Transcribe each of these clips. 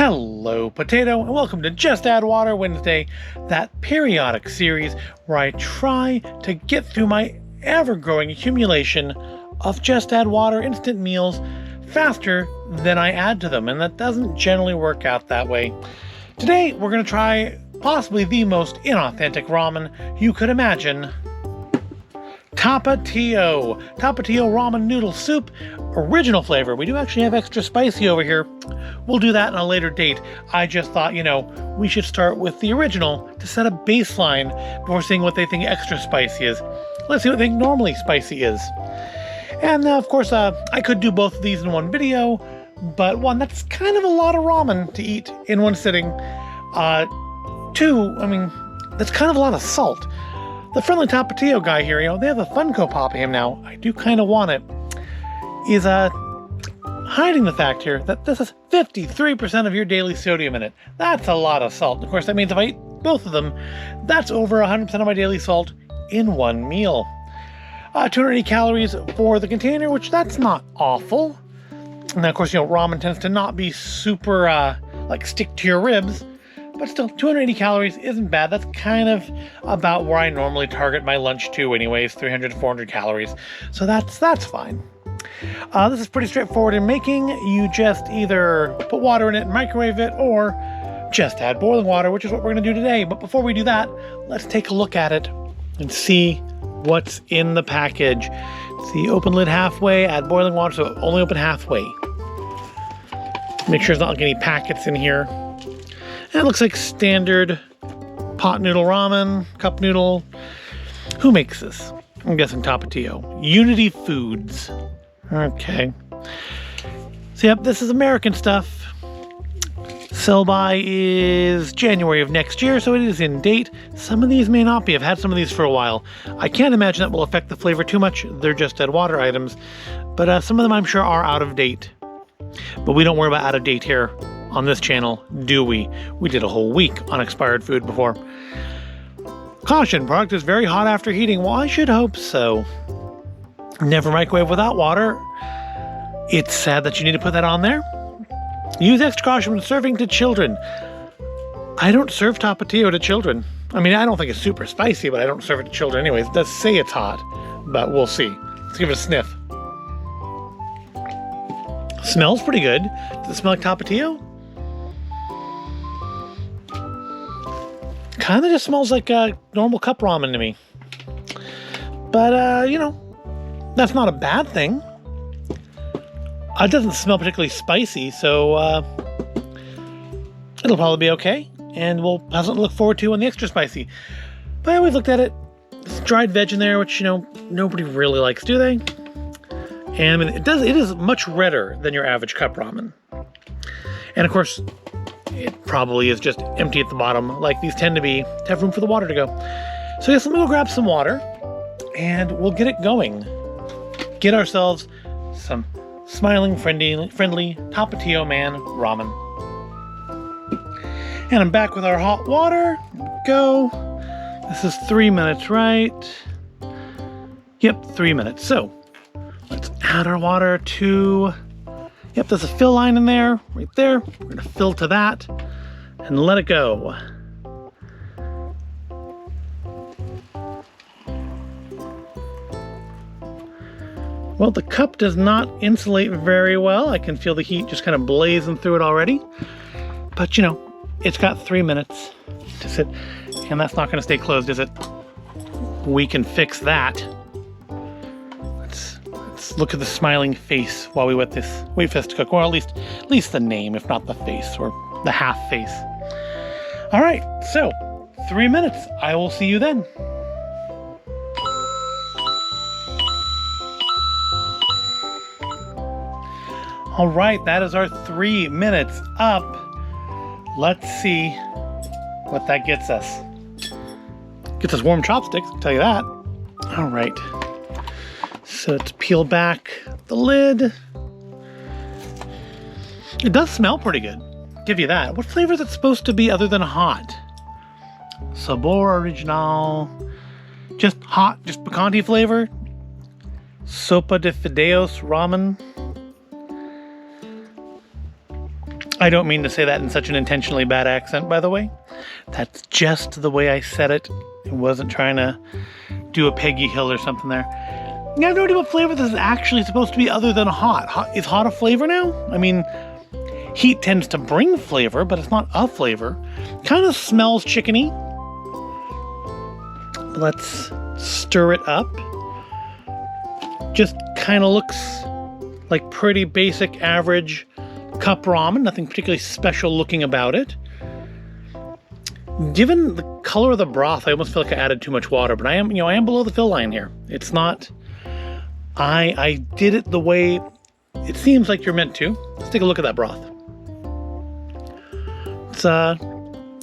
Hello, Potato, and welcome to Just Add Water Wednesday, that periodic series where I try to get through my ever-growing accumulation of Just Add Water instant meals faster than I add to them, and that doesn't generally work out that way. Today, we're going to try possibly the most inauthentic ramen you could imagine. Tapatio Ramen Noodle Soup, original flavor. We do actually have extra spicy over here. We'll do that in a later date. I just thought, we should start with the original to set a baseline before seeing what they think extra spicy is. Let's see what they think normally spicy is. And of course, I could do both of these in one video, but one, that's kind of a lot of ramen to eat in one sitting. Two, that's kind of a lot of salt. The friendly Tapatio guy here, they have a Funko Pop of him now. I do kind of want it. Is hiding the fact here that this is 53% of your daily sodium in it. That's a lot of salt. Of course, that means if I eat both of them, that's over 100% of my daily salt in one meal. 280 calories for the container, which that's not awful. And then, of course, ramen tends to not be super, stick to your ribs. But still, 280 calories isn't bad. That's kind of about where I normally target my lunch to anyways, 300 to 400 calories. So that's fine. This is pretty straightforward in making. You just either put water in it and microwave it, or just add boiling water, which is what we're going to do today. But before we do that, let's take a look at it and see what's in the package. See, open lid halfway, add boiling water, so only open halfway. Make sure there's not like any packets in here. And it looks like standard pot noodle ramen, cup noodle. Who makes this? I'm guessing Tapatio. Unity Foods. Okay. So yep, this is American stuff. Sell by is January of next year, so it is in date. Some of these may not be. I've had some of these for a while. I can't imagine that will affect the flavor too much. They're just Add Water items. But some of them I'm sure are out of date. But we don't worry about out of date here on this channel, do we? We did a whole week on expired food before. Caution, product is very hot after heating. Well, I should hope so. Never microwave without water. It's sad that you need to put that on there. Use extra caution when serving to children. I don't serve Tapatio to children. I don't think it's super spicy, but I don't serve it to children anyways. It does say it's hot, but we'll see. Let's give it a sniff. Smells pretty good. Does it smell like Tapatio? Kind of just smells like normal cup ramen to me. But, that's not a bad thing. It doesn't smell particularly spicy, so it'll probably be okay. And we'll have something to look forward to on the extra spicy. But we've looked at it. There's dried veg in there, which, nobody really likes, do they? And it is much redder than your average cup ramen. And of course, it probably is just empty at the bottom, like these tend to be, to have room for the water to go. So yes, let me go grab some water, and we'll get it going. Get ourselves some smiling, friendly Tapatio Man ramen. And I'm back with our hot water. Go. This is 3 minutes, right? Yep, 3 minutes. So let's add our water to... Yep, there's a fill line in there, right there. We're going to fill to that and let it go. Well, the cup does not insulate very well. I can feel the heat just kind of blazing through it already. But, it's got 3 minutes to sit, and that's not going to stay closed, is it? We can fix that. Let's look at the smiling face while we wait for this to cook. Or at least the name, if not the face, or the half face. All right, so 3 minutes. I will see you then. All right, that is our 3 minutes up. Let's see what that gets us. Gets us warm chopsticks, I'll tell you that. All right. So let's peel back the lid. It does smell pretty good. Give you that. What flavor is it supposed to be other than hot? Sabor Original. Just hot, just picante flavor. Sopa de Fideos Ramen. I don't mean to say that in such an intentionally bad accent, by the way. That's just the way I said it. I wasn't trying to do a Peggy Hill or something there. Yeah, I have no idea what flavor this is actually supposed to be other than hot. Is hot a flavor now? I mean, heat tends to bring flavor, but it's not a flavor. Kind of smells chickeny. Let's stir it up. Just kind of looks like pretty basic, average cup ramen. Nothing particularly special looking about it. Given the color of the broth, I almost feel like I added too much water, but I am below the fill line here. It's not. I did it the way it seems like you're meant to. Let's take a look at that broth.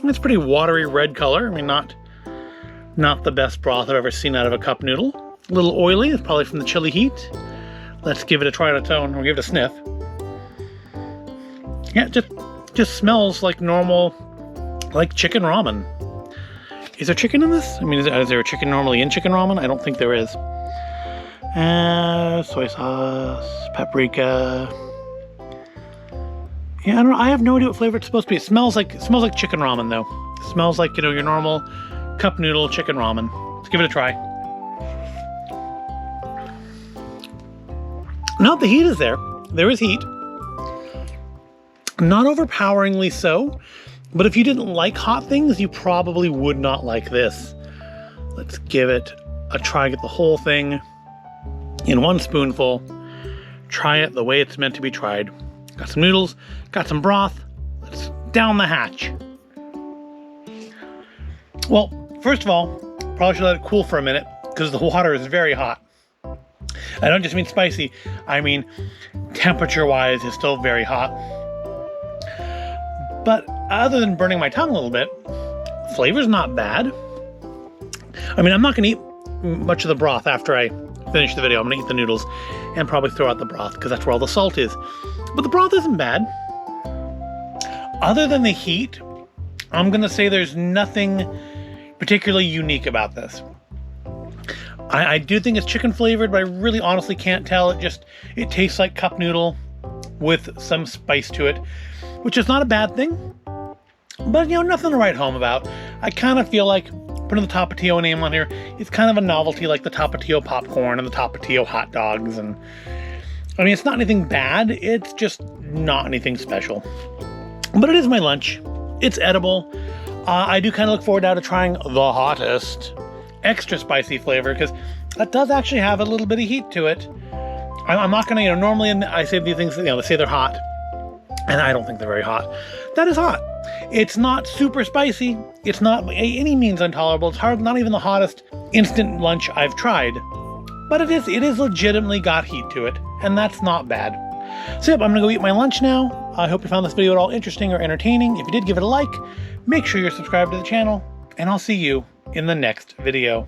It's pretty watery red color. I mean, not the best broth I've ever seen out of a cup noodle. A little oily. It's probably from the chili heat. Let's give it a try on its own, or give it a sniff. Yeah, it just smells like normal, like chicken ramen. Is there chicken in this? I mean, is there a chicken normally in chicken ramen? I don't think there is. Soy sauce, paprika. Yeah, I don't know. I have no idea what flavor it's supposed to be. It smells like chicken ramen though. It smells like, your normal cup noodle chicken ramen. Let's give it a try. No, the heat is there. There is heat. Not overpoweringly so, but if you didn't like hot things, you probably would not like this. Let's give it a try. Get the whole thing in one spoonful. Try it the way it's meant to be tried. Got some noodles, got some broth. Let's down the hatch. Well, first of all, probably should let it cool for a minute because the water is very hot. I don't just mean spicy. I mean, temperature-wise, it's still very hot. But other than burning my tongue a little bit, flavor's not bad. I mean, I'm not going to eat much of the broth after I finish the video. I'm going to eat the noodles and probably throw out the broth because that's where all the salt is. But the broth isn't bad. Other than the heat, I'm going to say there's nothing particularly unique about this. I do think it's chicken flavored, but I really honestly can't tell. It tastes like cup noodle with some spice to it, which is not a bad thing, but nothing to write home about. I kind of feel like putting the Tapatio name on here is kind of a novelty, like the Tapatio popcorn and the Tapatio hot dogs. And I mean, it's not anything bad. It's just not anything special, but it is my lunch. It's edible. I do kind of look forward now to trying the hottest extra spicy flavor, because that does actually have a little bit of heat to it. I'm not gonna, normally I say these things, they say they're hot, and I don't think they're very hot. That is hot. It's not super spicy. It's not by any means intolerable. It's not even the hottest instant lunch I've tried, but it is legitimately got heat to it, and that's not bad. So yep, I'm gonna go eat my lunch now. I hope you found this video at all interesting or entertaining. If you did, give it a like. Make sure you're subscribed to the channel, and I'll see you in the next video.